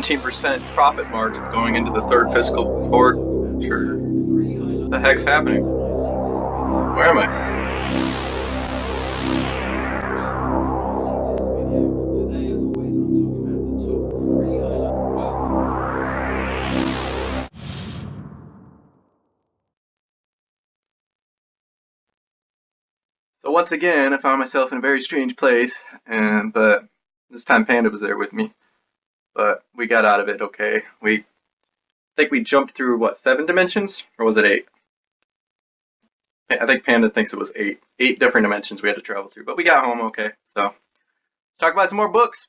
17% profit margin going into the third fiscal quarter. What the heck's happening? Where am I? So once again, I found myself in a very strange place, but this time Panda was there with me. But we got out of it okay. I think we jumped through, what, 7 dimensions? Or was it 8? I think Panda thinks it was 8. 8 different dimensions we had to travel through, but we got home okay. So, let's talk about some more books.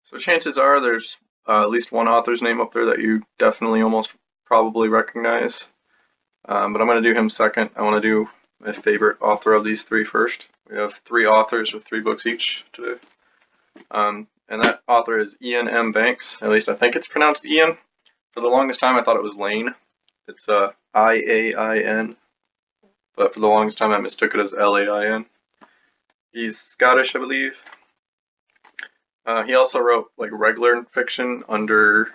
So chances are there's at least one author's name up there that you definitely almost probably recognize. But I'm going to do him second. I want to do my favorite author of these 3 first. We have 3 authors with 3 books each today. And that author is Iain M Banks. At least I think it's pronounced Ian. For the longest time I thought it was Lane. It's I-A-I-N. But for the longest time I mistook it as L-A-I-N. He's Scottish, I believe. He also wrote like regular fiction under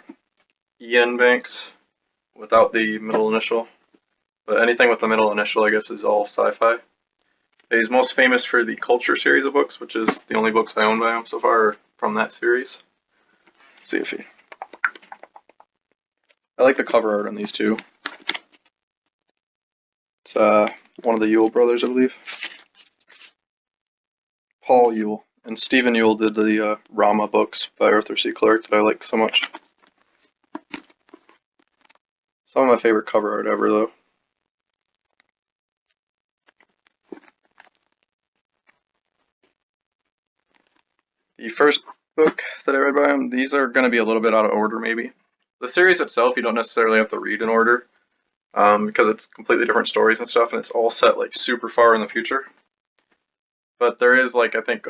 Iain Banks without the middle initial. But anything with the middle initial, I guess, is all sci-fi. He's most famous for the Culture series of books, which is the only books I own by him so far from that series. Let's see if he... I like the cover art on these two. It's one of the Yule brothers, I believe. Paul Yule. And Stephen Yule did the Rama books by Arthur C. Clarke that I like so much. Some of my favorite cover art ever, though. The first book that I read by him, these are going to be a little bit out of order, maybe. The series itself, you don't necessarily have to read in order, because it's completely different stories and stuff, and it's all set like super far in the future. But there is, like, I think,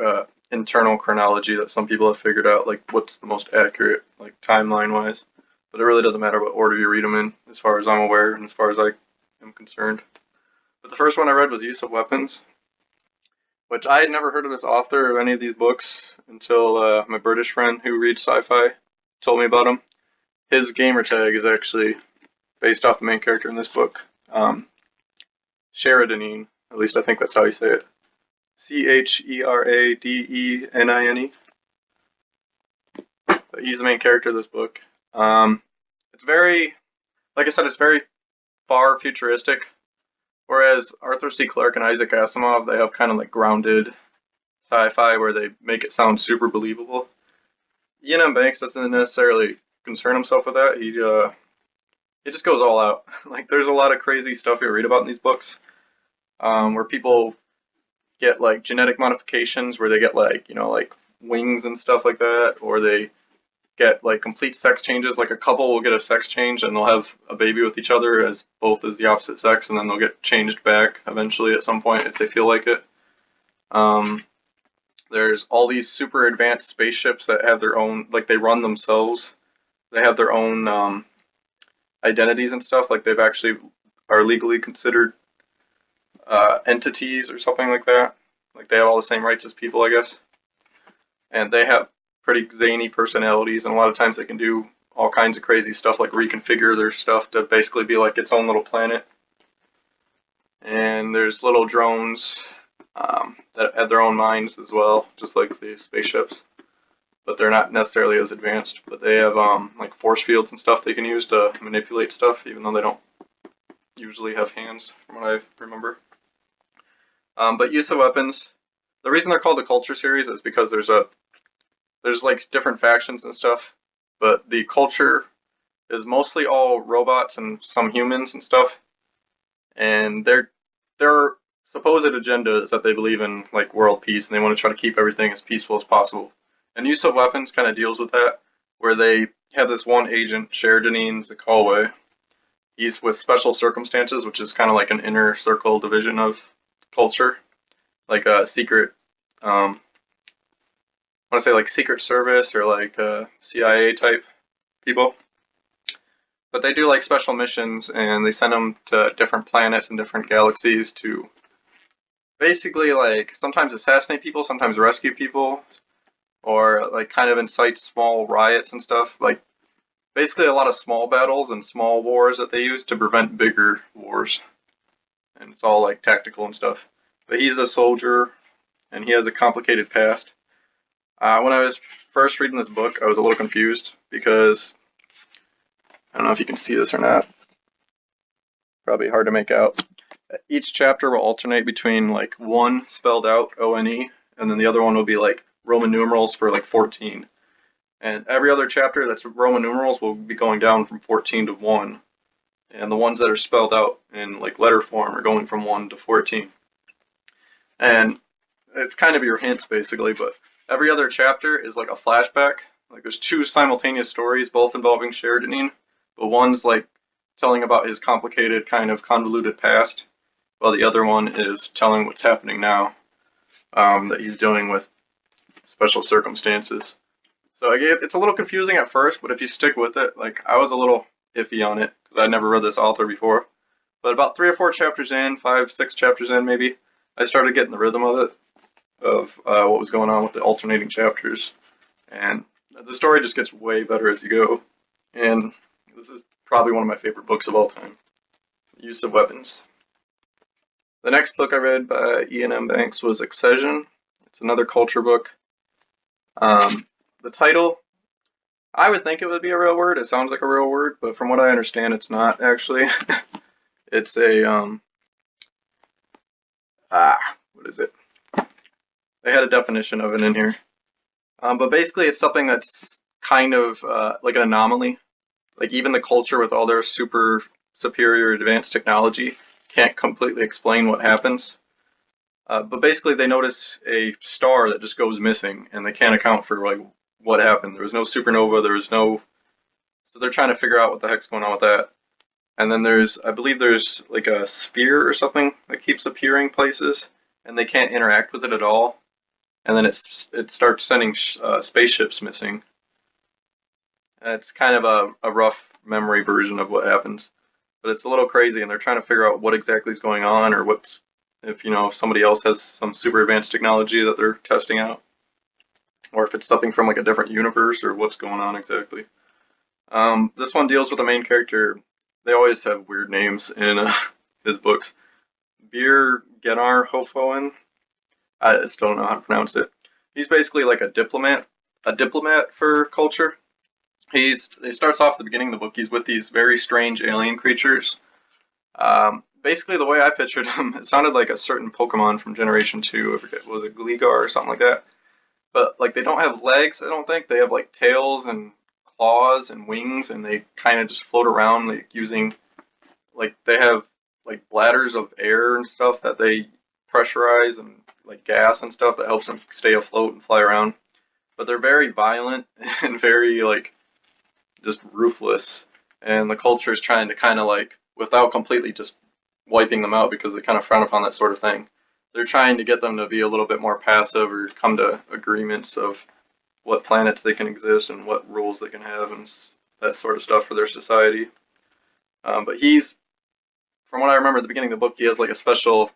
internal chronology that some people have figured out, like what's the most accurate, like timeline-wise. But it really doesn't matter what order you read them in, as far as I'm aware and as far as I am concerned. But the first one I read was Use of Weapons, which I had never heard of this author of any of these books until my British friend who reads sci-fi told me about him. His gamer tag is actually based off the main character in this book, Sheridanine. At least I think that's how you say it. Cheradene. But he's the main character of this book. It's very, like I said, it's very far futuristic. Whereas Arthur C. Clarke and Isaac Asimov, they have kind of like grounded sci-fi where they make it sound super believable. Iain M Banks doesn't necessarily concern himself with that. He just goes all out. Like, there's a lot of crazy stuff you read about in these books, where people get like genetic modifications, where they get like, you know, like wings and stuff like that, or they get like complete sex changes. Like a couple will get a sex change and they'll have a baby with each other as both as the opposite sex, and then they'll get changed back eventually at some point if they feel like it. There's all these super advanced spaceships that have their own, like they run themselves. They have their own identities and stuff. Like they've actually are legally considered entities or something like that. Like they have all the same rights as people, I guess. And they have pretty zany personalities, and a lot of times they can do all kinds of crazy stuff, like reconfigure their stuff to basically be like its own little planet. And there's little drones that have their own minds as well, just like the spaceships. But they're not necessarily as advanced. But they have like force fields and stuff they can use to manipulate stuff, even though they don't usually have hands, from what I remember. But Use of Weapons, the reason they're called the Culture series is because there's like different factions and stuff, but the Culture is mostly all robots and some humans and stuff, and their supposed agenda is that they believe in like world peace and they want to try to keep everything as peaceful as possible. And Use of Weapons kind of deals with that, where they have this one agent, Sheridanine Zakalwe. He's with Special Circumstances, which is kind of like an inner circle division of Culture, like a secret, I want to say like Secret Service or like CIA type people. But they do like special missions, and they send them to different planets and different galaxies to basically like sometimes assassinate people, sometimes rescue people. or like kind of incites small riots and stuff. Like basically a lot of small battles and small wars that they use to prevent bigger wars. And it's all like tactical and stuff. But he's a soldier and he has a complicated past. When I was first reading this book, I was a little confused because I don't know if you can see this or not. Probably hard to make out. Each chapter will alternate between like one spelled out ONE, and then the other one will be like Roman numerals for like 14. And every other chapter that's Roman numerals will be going down from 14 to 1. And the ones that are spelled out in like letter form are going from 1 to 14. And it's kind of your hints basically, but every other chapter is like a flashback. Like there's two simultaneous stories, both involving Sheridan, but one's like telling about his complicated, kind of convoluted past, while the other one is telling what's happening now, that he's dealing with special circumstances. So it's a little confusing at first, but if you stick with it, like I was a little iffy on it because I'd never read this author before. But about 3 or 4 chapters in, 5, 6 chapters in maybe, I started getting the rhythm of it, of what was going on with the alternating chapters. And the story just gets way better as you go. And this is probably one of my favorite books of all time. Use of Weapons. The next book I read by Iain M Banks was Excession. It's another culture book. The title, I would think it would be a real word. It sounds like a real word, but from what I understand, it's not actually. It's a, what is it? They had a definition of it in here. But basically it's something that's kind of like an anomaly. Like even the culture with all their super superior advanced technology can't completely explain what happens. But basically they notice a star that just goes missing and they can't account for like what happened. There was no supernova, there was no, so they're trying to figure out what the heck's going on with that. And then I believe there's like a sphere or something that keeps appearing places and they can't interact with it at all. And then it starts sending spaceships missing. It's kind of a rough memory version of what happens, but it's a little crazy, and they're trying to figure out what exactly is going on, or if somebody else has some super advanced technology that they're testing out, or if it's something from like a different universe, or what's going on exactly. This one deals with the main character. They always have weird names in his books. Bir Genar Hofoen. I still don't know how to pronounce it. He's basically like a diplomat for culture. He starts off at the beginning of the book. He's with these very strange alien creatures. Basically, the way I pictured him, it sounded like a certain Pokemon from Generation 2. I forget, was it Gligar or something like that? But like they don't have legs, I don't think. They have like tails and claws and wings, and they kind of just float around like using, like they have like bladders of air and stuff that they pressurize and like gas and stuff that helps them stay afloat and fly around. But they're very violent and very like just ruthless, and the culture is trying to kind of like, without completely just wiping them out because they kind of frown upon that sort of thing, they're trying to get them to be a little bit more passive or come to agreements of what planets they can exist and what rules they can have and that sort of stuff for their society. But from what I remember at the beginning of the book, he has like a special,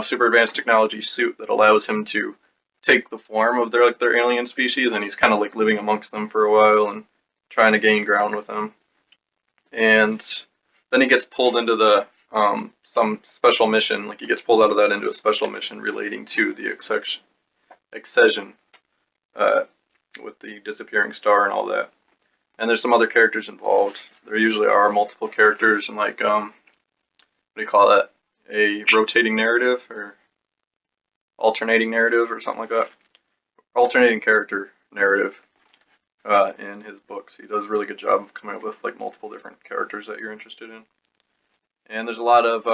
super advanced technology suit that allows him to take the form of their alien species, and he's kind of like living amongst them for a while and trying to gain ground with them. And then he gets pulled into some special mission. Like he gets pulled out of that into a special mission relating to the Excession, with the disappearing star and all that. And there's some other characters involved. There usually are multiple characters, and like what do you call that? A rotating narrative or alternating narrative or something like that. Alternating character narrative. In his books, he does a really good job of coming up with like multiple different characters that you're interested in. And there's a lot of,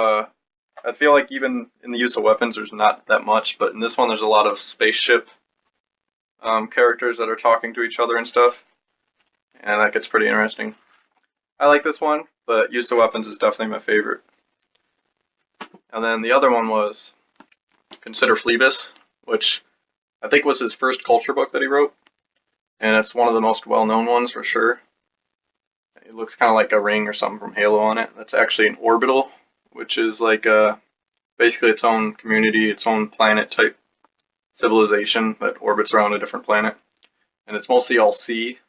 I feel like even in the use of weapons, there's not that much, but in this one, there's a lot of spaceship characters that are talking to each other and stuff, and that gets pretty interesting. I like this one, but use of weapons is definitely my favorite. And then the other one was Consider Phloebas, which I think was his first culture book that he wrote. And it's one of the most well-known ones for sure. It looks kind of like a ring or something from Halo on it. That's actually an orbital, which is like basically its own community, its own planet type civilization that orbits around a different planet, and it's mostly all sea,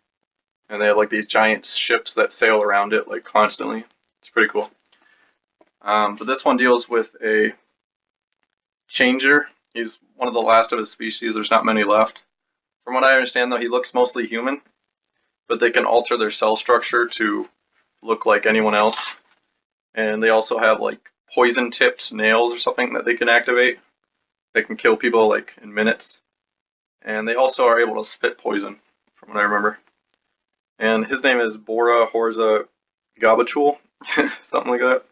and they have like these giant ships that sail around it like constantly. It's pretty cool. But this one deals with a changer. He's one of the last of his species. There's not many left. From what I understand, though, he looks mostly human, but they can alter their cell structure to look like anyone else. And they also have like poison-tipped nails or something that they can activate. They can kill people like in minutes. And they also are able to spit poison, from what I remember. And his name is Bora Horza Gabachul, something like that.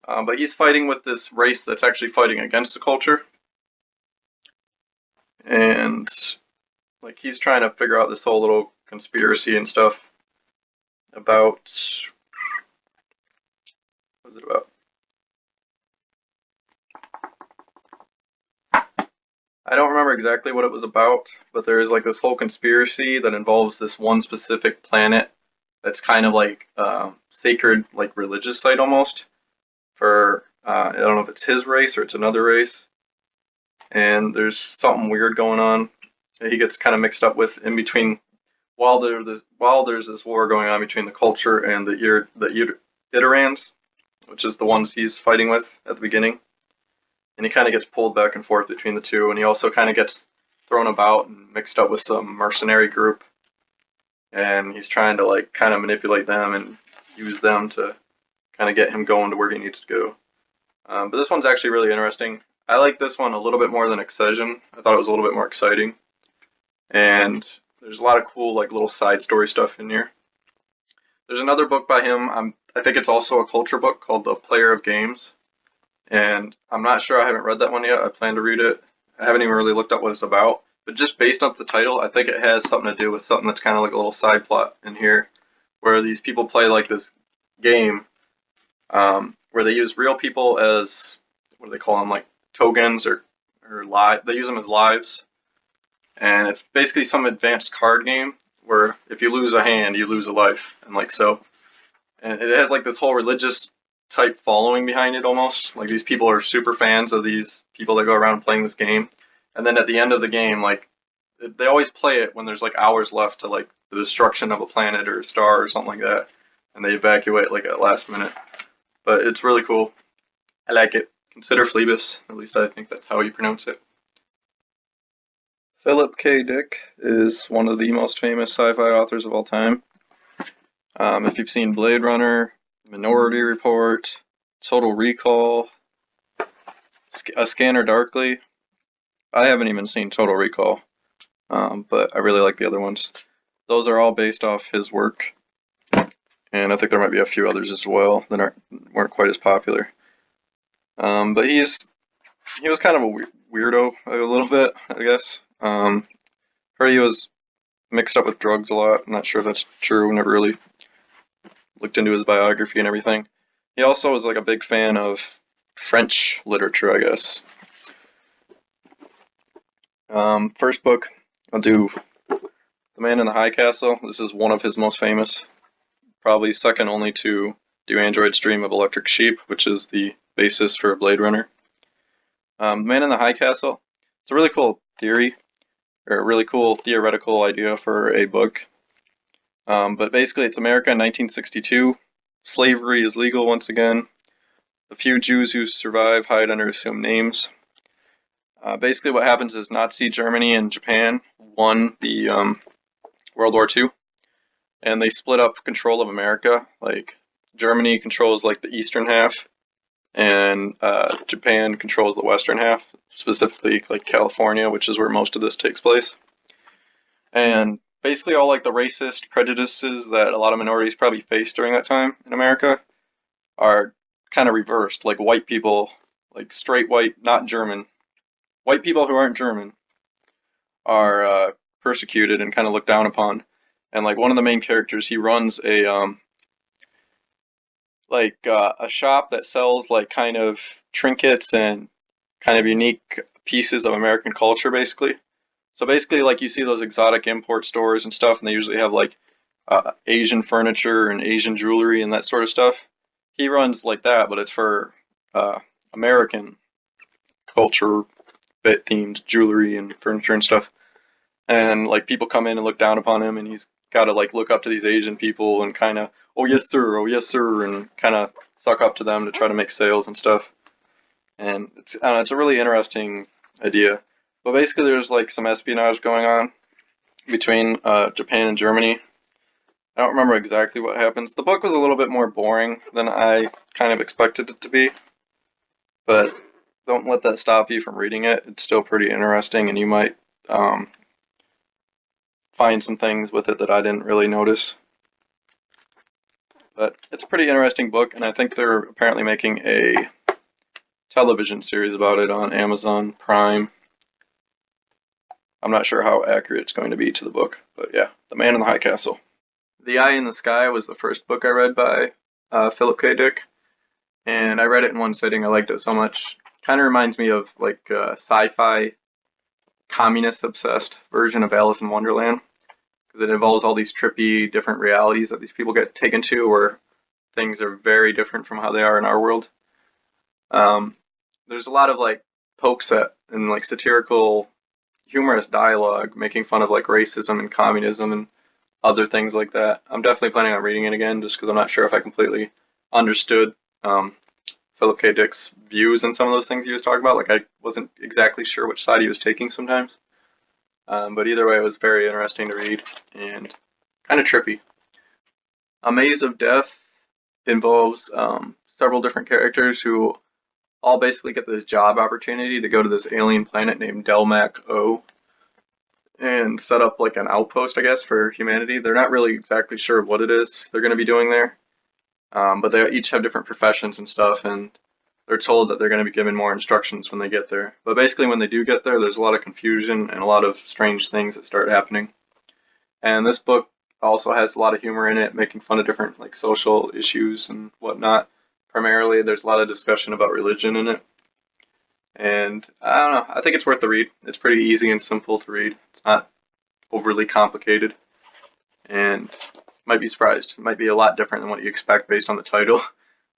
But he's fighting with this race that's actually fighting against the culture. And like he's trying to figure out this whole little conspiracy and stuff about, what was it about? I don't remember exactly what it was about, but there is like this whole conspiracy that involves this one specific planet that's kind of like sacred, like religious site almost for I don't know if it's his race or it's another race, and there's something weird going on that he gets kind of mixed up with in between while there's this war going on between the culture and the Itorans, which is the ones he's fighting with at the beginning. And he kind of gets pulled back and forth between the two, and he also kind of gets thrown about and mixed up with some mercenary group, and he's trying to like kind of manipulate them and use them to kind of get him going to where he needs to go. But this one's actually really interesting. I like this one a little bit more than Excession. I thought it was a little bit more exciting, and there's a lot of cool like little side story stuff in here. There's another book by him. I think it's also a culture book called The Player of Games. And I'm not sure, I haven't read that one yet. I plan to read it. I haven't even really looked up what it's about. But just based off the title, I think it has something to do with something that's kind of like a little side plot in here, where these people play like this game where they use real people as, what do they call them, like tokens or live. They use them as lives. And it's basically some advanced card game where if you lose a hand, you lose a life. And like so. And it has like this whole religious type following behind it almost. Like these people are super fans of these people that go around playing this game. And then at the end of the game, like they always play it when there's like hours left to like the destruction of a planet or a star or something like that. And they evacuate like at last minute. But it's really cool. I like it. Consider Phloebas. At least I think that's how you pronounce it. Phillip K Dick is one of the most famous sci-fi authors of all time. If you've seen Blade Runner, Minority Report, Total Recall, A Scanner Darkly. I haven't even seen Total Recall, but I really like the other ones. Those are all based off his work, and I think there might be a few others as well that weren't quite as popular. But he was kind of a weirdo a little bit, I guess. Heard he was mixed up with drugs a lot. I'm not sure if that's true. Never really looked into his biography and everything. He also was like a big fan of French literature, I guess. First book, I'll do The Man in the High Castle. This is one of his most famous, probably second only to Do Androids Dream of Electric Sheep, which is the basis for Blade Runner. Man in the High Castle, it's a really cool theory, or a really cool theoretical idea for a book. But basically, it's America in 1962. Slavery is legal once again. The few Jews who survive hide under assumed names. Basically, what happens is Nazi Germany and Japan won the World War II, and they split up control of America. Like Germany controls like the eastern half, and Japan controls the western half, specifically like California, which is where most of this takes place. And basically all like the racist prejudices that a lot of minorities probably faced during that time in America are kind of reversed. Like white people, like straight white, not German, white people who aren't German are persecuted and kind of looked down upon. And like one of the main characters, he runs a shop that sells like kind of trinkets and kind of unique pieces of American culture, basically. So basically, like you see those exotic import stores and stuff, and they usually have like Asian furniture and Asian jewelry and that sort of stuff. He runs like that, but it's for American culture themed jewelry and furniture and stuff. And like people come in and look down upon him, and he's got to like look up to these Asian people and kind of, oh yes sir, and kind of suck up to them to try to make sales and stuff. And it's I don't know, it's a really interesting idea. But basically, there's like some espionage going on between Japan and Germany. I don't remember exactly what happens. The book was a little bit more boring than I kind of expected it to be, but don't let that stop you from reading it. It's still pretty interesting, and you might find some things with it that I didn't really notice. But it's a pretty interesting book, and I think they're apparently making a television series about it on Amazon Prime. I'm not sure how accurate it's going to be to the book, but yeah, The Man in the High Castle. The Eye in the Sky was the first book I read by Phillip K Dick, and I read it in one sitting. I liked it so much. Kind of reminds me of like a sci-fi, communist-obsessed version of Alice in Wonderland, because it involves all these trippy different realities that these people get taken to, where things are very different from how they are in our world. There's a lot of like pokes at and like satirical, humorous dialogue, making fun of like racism and communism and other things like that. I'm definitely planning on reading it again, just because I'm not sure if I completely understood Philip K. Dick's views and some of those things he was talking about. Like I wasn't exactly sure which side he was taking sometimes. But either way, it was very interesting to read and kind of trippy. A Maze of Death involves several different characters who all basically get this job opportunity to go to this alien planet named Delmac O and set up like an outpost, I guess, for humanity. They're not really exactly sure what it is they're going to be doing there, but they each have different professions and stuff, and they're told that they're going to be given more instructions when they get there. But basically, when they do get there, there's a lot of confusion and a lot of strange things that start happening. And this book also has a lot of humor in it, making fun of different like social issues and whatnot. Primarily, there's a lot of discussion about religion in it. And I don't know, I think it's worth the read. It's pretty easy and simple to read. It's not overly complicated. And you might be surprised. It might be a lot different than what you expect based on the title.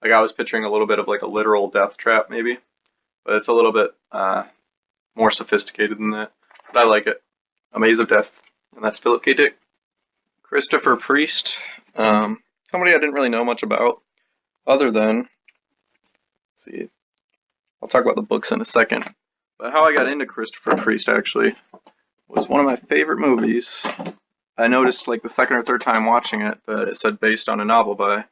Like I was picturing a little bit of like a literal death trap maybe. But it's a little bit more sophisticated than that. But I like it. A Maze of Death. And that's Philip K. Dick. Christopher Priest. Somebody I didn't really know much about. Other than, let's see, I'll talk about the books in a second. But how I got into Christopher Priest actually was one of my favorite movies. I noticed like the second or third time watching it that it said based on a novel by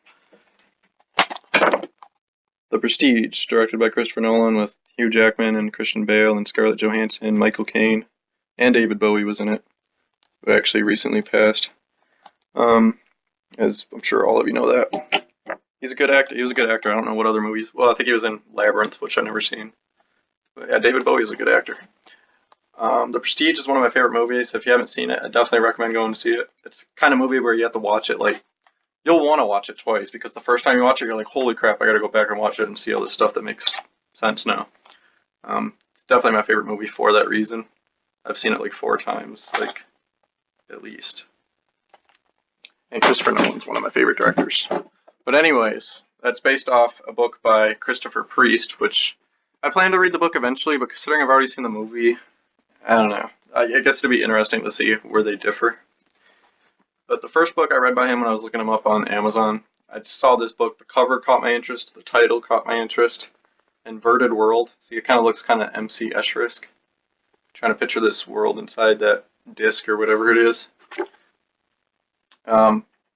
The Prestige, directed by Christopher Nolan with Hugh Jackman and Christian Bale and Scarlett Johansson, Michael Caine, and David Bowie was in it, who actually recently passed. As I'm sure all of you know that. He's a good actor. He was a good actor. I don't know what other movies. Well, I think he was in Labyrinth, which I've never seen. But yeah, David Bowie is a good actor. The Prestige is one of my favorite movies. If you haven't seen it, I definitely recommend going to see it. It's the kind of movie where you have to watch it like you'll want to watch it twice, because the first time you watch it, you're like, holy crap, I got to go back and watch it and see all this stuff that makes sense now. It's definitely my favorite movie for that reason. I've seen it like 4 times, like at least. And Christopher Nolan's one of my favorite directors. But anyways, that's based off a book by Christopher Priest, which I plan to read the book eventually, but considering I've already seen the movie, I don't know. I guess it'd be interesting to see where they differ. But the first book I read by him when I was looking him up on Amazon, I just saw this book. The cover caught my interest, the title caught my interest. Inverted World. See, it kind of looks kind of MC Escher-esque. Trying to picture this world inside that disc or whatever it is.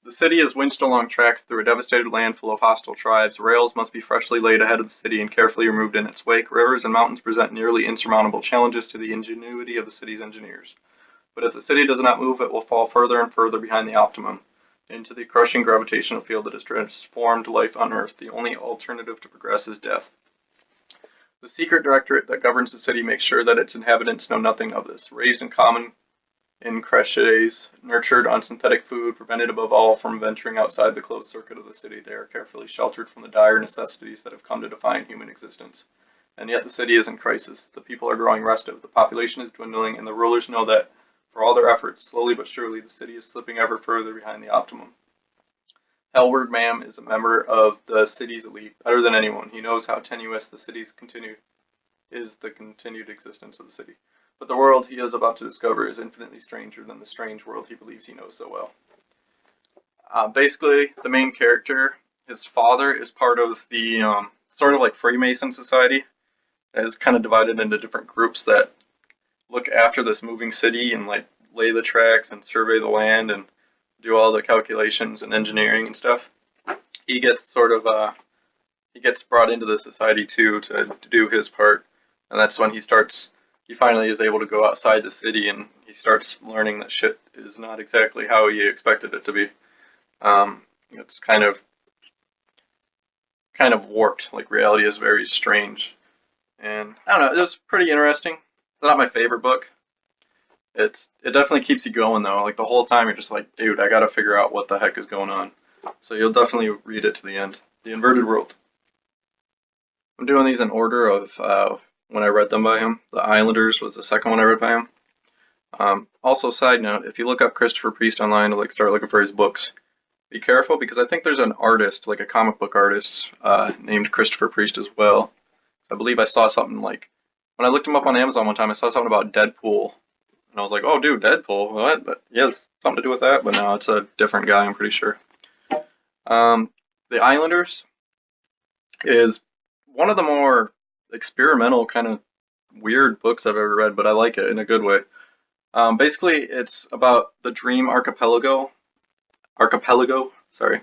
The city is winched along tracks through a devastated land full of hostile tribes. Rails must be freshly laid ahead of the city and carefully removed in its wake. Rivers and mountains present nearly insurmountable challenges to the ingenuity of the city's engineers. But if the city does not move, it will fall further and further behind the optimum, into the crushing gravitational field that has transformed life on Earth. The only alternative to progress is death. The secret directorate that governs the city makes sure that its inhabitants know nothing of this. Raised in common in creches, nurtured on synthetic food, prevented above all from venturing outside the closed circuit of the city, they are carefully sheltered from the dire necessities that have come to define human existence. And yet the city is in crisis. The people are growing restive, the population is dwindling, and the rulers know that, for all their efforts, slowly but surely, the city is slipping ever further behind the optimum. Hellward Mam is a member of the city's elite, better than anyone. He knows how tenuous the city's continued is the continued existence of the city. But the world he is about to discover is infinitely stranger than the strange world he believes he knows so well. Basically, the main character, his father, is part of the sort of like Freemason society, that is kind of divided into different groups that look after this moving city and like lay the tracks and survey the land and do all the calculations and engineering and stuff. He gets he gets brought into the society too to do his part, and that's when he finally is able to go outside the city and he starts learning that shit is not exactly how he expected it to be. It's kind of warped. Like reality is very strange, and I don't know. It was pretty interesting. It's not my favorite book. It definitely keeps you going though. Like the whole time you're just like, dude, I gotta figure out what the heck is going on. So you'll definitely read it to the end. The Inverted World. I'm doing these in order of when I read them by him. The Islanders was the second one I read by him. Also, side note, if you look up Christopher Priest online to like start looking for his books, be careful because I think there's an artist, like a comic book artist, named Christopher Priest as well. I believe I saw something like when I looked him up on Amazon one time, I saw something about Deadpool, and I was like, "Oh, dude, Deadpool? What? He has something to do with that?" But no, it's a different guy. I'm pretty sure. Um, the Islanders is one of the more experimental, kind of weird books I've ever read, but I like it in a good way. Basically, it's about the Dream Archipelago, sorry,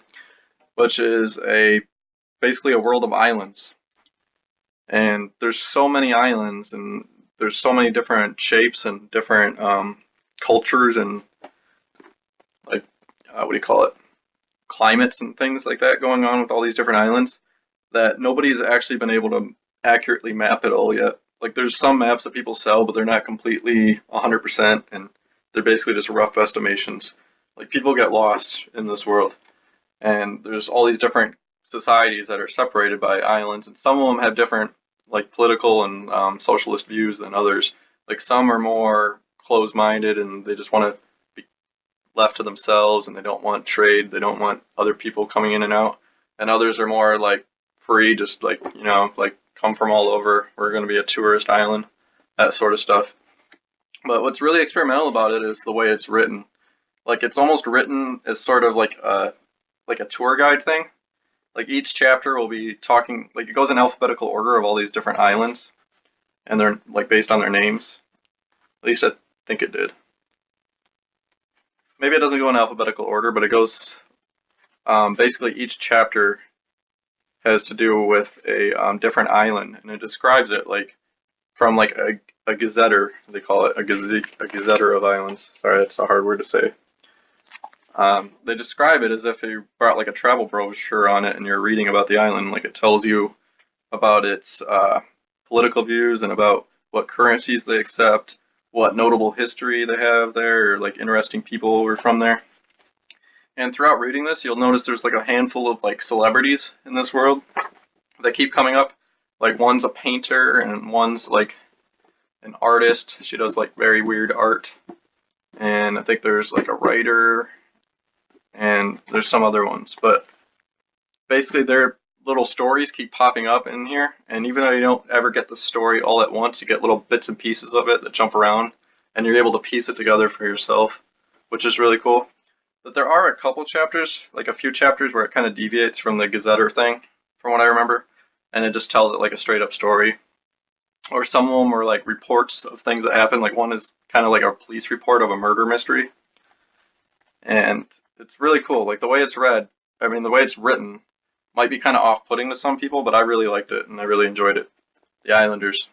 which is basically a world of islands. And there's so many islands, and there's so many different shapes and different cultures and like what do you call it? Climates and things like that going on with all these different islands that nobody's actually been able to accurately map it all yet. Like there's some maps that people sell, but they're not completely 100%, and they're basically just rough estimations. Like people get lost in this world, and there's all these different societies that are separated by islands, and some of them have different like political and socialist views than others. Like some are more closed-minded, and they just want to be left to themselves, and they don't want trade, they don't want other people coming in and out. And others are more like free, just like like come from all over. We're going to be a tourist island, that sort of stuff. But what's really experimental about it is the way it's written. Like it's almost written as sort of like a tour guide thing. Like each chapter will be talking, like it goes in alphabetical order of all these different islands, and they're like based on their names. At least I think it did. Maybe it doesn't go in alphabetical order, but it goes basically each chapter has to do with a different island, and it describes it like from like a gazetter. They call it a gazetter of islands. Sorry, that's a hard word to say. They describe it as if you brought like a travel brochure on it and you're reading about the island. Like it tells you about its political views and about what currencies they accept, what notable history they have there, or like interesting people who are from there. And throughout reading this, you'll notice there's like a handful of like celebrities in this world that keep coming up. Like one's a painter and one's like an artist. She does like very weird art. And I think there's like a writer and there's some other ones. But basically their little stories keep popping up in here. And even though you don't ever get the story all at once, you get little bits and pieces of it that jump around and you're able to piece it together for yourself, which is really cool. But there are a couple chapters, like a few chapters where it kind of deviates from the gazetter thing, from what I remember, and it just tells it like a straight up story. Or some of them are like reports of things that happen. Like one is kind of like a police report of a murder mystery, and it's really cool. Like the way it's read, I mean the way it's written, might be kind of off-putting to some people, but I really liked it and I really enjoyed it. The Islanders.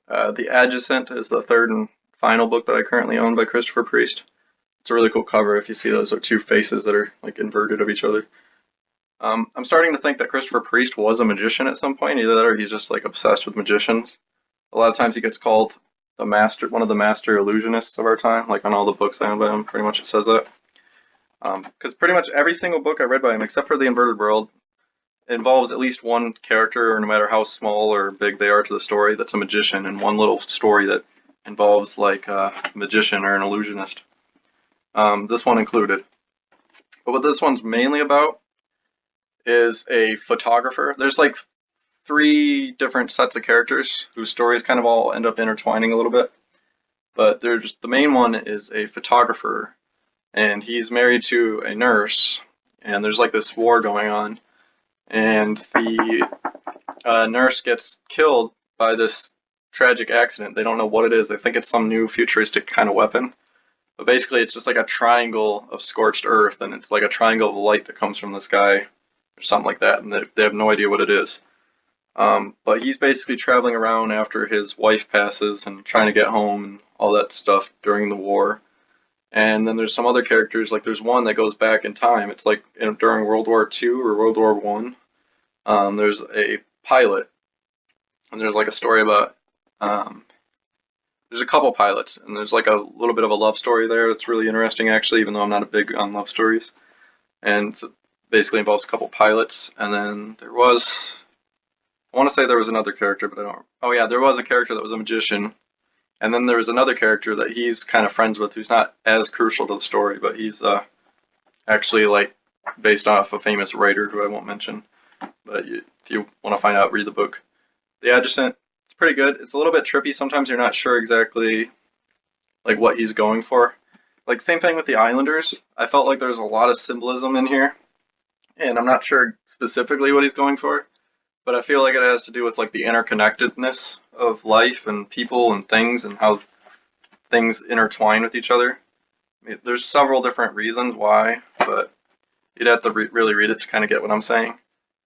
The Adjacent is the third and final book that I currently own by Christopher Priest. It's a really cool cover if you see those are two faces that are like inverted of each other. I'm starting to think that Christopher Priest was a magician at some point, either that or he's just like obsessed with magicians. A lot of times he gets called one of the master illusionists of our time, like on all the books I own by him, pretty much it says that. Because pretty much every single book I read by him, except for The Inverted World, involves at least one character, or no matter how small or big they are to the story, that's a magician, and one little story that involves like a magician or an illusionist. This one included. But what this one's mainly about is a photographer. There's like three different sets of characters whose stories kind of all end up intertwining a little bit. But there's the main one is a photographer, and he's married to a nurse, and there's like this war going on, and the nurse gets killed by this tragic accident. They don't know what it is. They think it's some new futuristic kind of weapon. But basically, it's just like a triangle of scorched earth, and it's like a triangle of light that comes from the sky, or something like that, and they have no idea what it is. But he's basically traveling around after his wife passes and trying to get home and all that stuff during the war. And then there's some other characters, like there's one that goes back in time. It's like during World War II or World War One. There's a pilot, and there's like a story about there's a couple pilots, and there's like a little bit of a love story there that's really interesting, actually, even though I'm not a big on love stories. And it basically involves a couple pilots, and then I want to say there was another character, but I don't. Oh yeah, there was a character that was a magician, and then there was another character that he's kind of friends with, who's not as crucial to the story, but he's actually like based off a famous writer who I won't mention. But if you want to find out, read the book. The Adjacent, it's pretty good. It's a little bit trippy. Sometimes you're not sure exactly like what he's going for. Like same thing with the Islanders. I felt like there's a lot of symbolism in here, and I'm not sure specifically what he's going for, but I feel like it has to do with like the interconnectedness of life and people and things and how things intertwine with each other. I mean, there's several different reasons why, but you'd have to really read it to kind of get what I'm saying.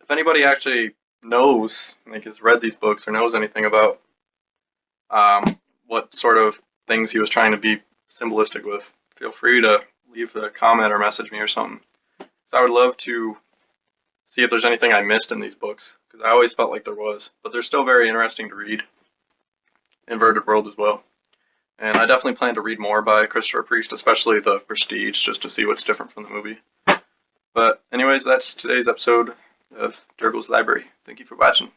If anybody actually knows, like has read these books or knows anything about what sort of things he was trying to be symbolistic with, feel free to leave a comment or message me or something. So I would love to see if there's anything I missed in these books, because I always felt like there was, but they're still very interesting to read. Inverted World as well. And I definitely plan to read more by Christopher Priest, especially the Prestige, just to see what's different from the movie. But anyways, that's today's episode of Durgle's Library. Thank you for watching.